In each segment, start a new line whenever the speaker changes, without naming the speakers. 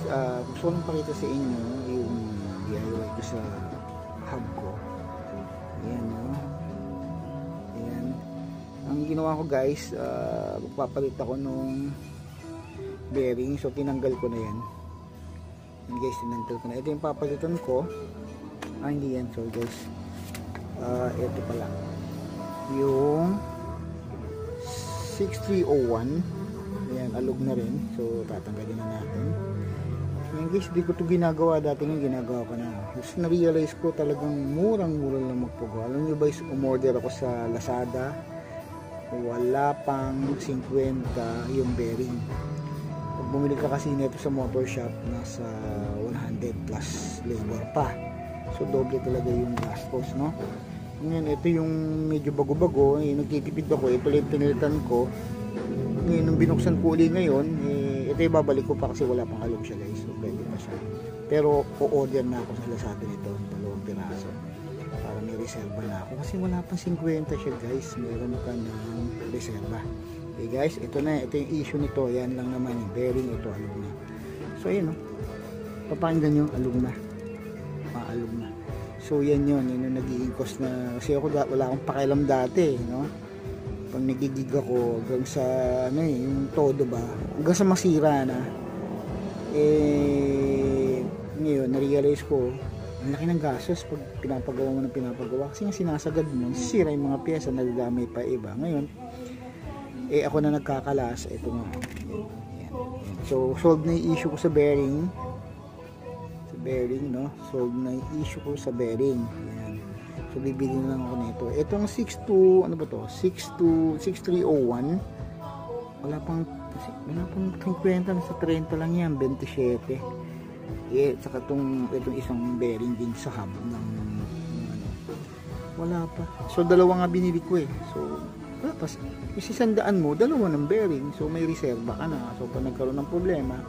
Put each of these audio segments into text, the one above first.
gusto kong pakita sa inyo yung DIY ko sa hub ko. Ayan, no? Ayan. Ang ginawa ko guys, magpapalit ako nung bearing. So tinanggal ko na yan. Ayan guys, tinanggal ko na. Ito yung papalitan ko. Hindi yan. So guys, ito pala. Yung 6301. Ayan, alog na rin. So, tatanggalin na natin. Ayan guys, di ko ito ginagawa. Dati nga ginagawa ko na. Kasi na-realize ko talagang murang-mura lang magpagawa. Alam nyo ba, umorder ako sa Lazada. Wala pang 50 yung bearing. Pag bumili ka kasi nito sa motor shop, nasa 100 plus labor pa. So, doble talaga yung gastos, no? Ngayon, ito yung medyo bago-bago. Nagtitipid ako. Ito lang pinilitan ko. Ngayon, nung binuksan ko uli ngayon, ito yung babalik ko pa kasi wala pang halong siya guys. So, pwede pa siya. Pero, o-order na ako sa Lazada nito. 2 piraso. Para may reserva na ako. Kasi wala pang 50 siya guys. Meron ka ng reserva. Okay guys, ito na. Ito yung issue nito. Yan lang naman yung bearing. Ito, alog na. So, ayan o. Papakinggan nyo, alog na. Alog na. So, yan yun. Yan yung nagiging cost na. Kasi ako wala akong pakialam dati. No? Pag nagigig ako hanggang sa ano yung todo ba hanggang sa masira na ngayon na-realize ko ang laki ng gastos pag pinapagawa mo ng pinapagawa kasi nga sinasagad mo sisira yung mga pyesa nagagamit pa iba ngayon ako na nagkakalas ito nga yan. So solve na yung issue ko sa bearing no, solve na yung issue ko sa bearing yan. So bibili na lang ako nito. Itong 62 ano ba to? 6301. Wala pang 50 sa 30 lang yan, 27. Saka itong isang bearing din sa hub ng ano. Wala pa. So dalawa nga binili ko So wala pa. Isisandaan mo, dalawa ng bearing. So may reserva ka na. So pag nagkaroon ng problema,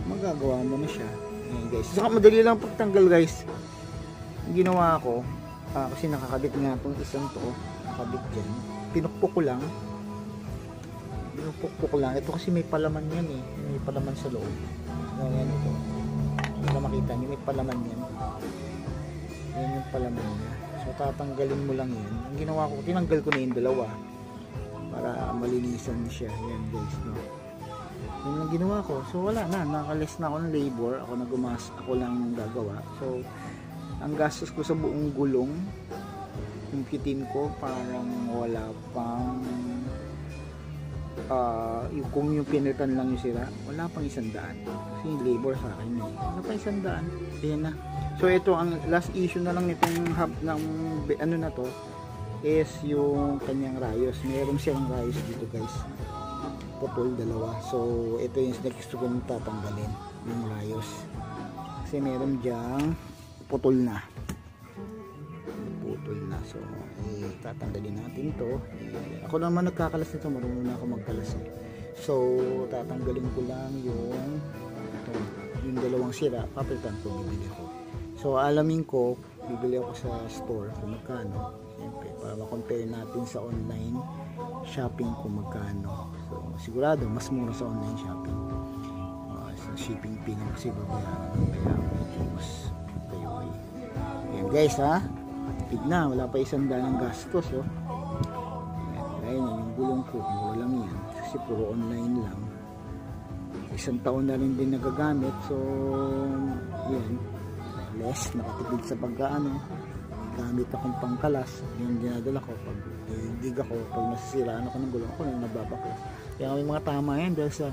magagawa mo na siya. Ayan guys. Saka madali lang pagtanggal guys. Ang ginawa ko, kasi nakakabit nga itong isang to, nakakabit dyan, pinukpok ko lang ito kasi may palaman yan may palaman sa loob. Ayan ito, para makita nyo may palaman yan, yan yung palaman niya. So tatanggalin mo lang yan. Ang ginawa ko, tinanggal ko na yung dalawa para malinisan siya. Yan guys, no? Yan ang ginawa ko. So wala na, nakalis na ako ng labor, ako lang gagawa. So ang gastos ko sa buong gulong yung kitin ko parang wala pang kung yung pinitan lang yung sira wala pang 100 kasi yung labor sa akin wala pang 100. Ayan na. So ito ang last issue na lang nitong hub ng ano na to is yung kanyang rayos. Meron siyang rayos dito guys, putol dalawa. So ito yung next ko kong tatanggalin yung rayos kasi meron dyang putol na. So tatanggalin natin to. Ako naman nagkakalas nito, marunong na ako magkalas So tatanggalin ko lang yung dalawang sira, papalitan ko, bibili ko. So alamin ko, bibili ako sa store kung magkano. Siyempre para ma-compare natin sa online shopping kung magkano. So sigurado mas mura sa online shopping. Sa shipping fee naman kasi babayaran kaya medyo mas Ayan guys ha, tipid na, wala pa 100 ng gastos Ayan yung gulong ko, mura lang yan kasi puro online lang, 1 taon na rin din nagagamit. So yan, less nakatipid sa pagkaano, gamit akong pangkalas, yung dinadala ko pag dig ako, pag nasisiraan ako ng gulong ko na nababaklas. Kaya may mga tama yan dahil sa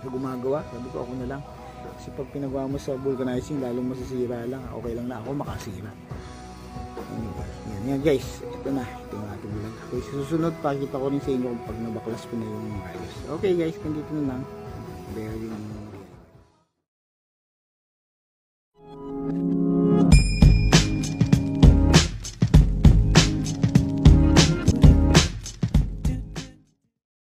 gumagawa, sabi ko ako na lang. Kasi pag pinagawa mo sa vulcanizing, lalong masisira lang. Okay lang na ako makasira. Yan guys. Ito na. Ito yung ating vlog. Okay, susunod, pakita ko rin sa inyo pag nabaklas ko na yung rayos. Okay guys, nandito na lang. Bearing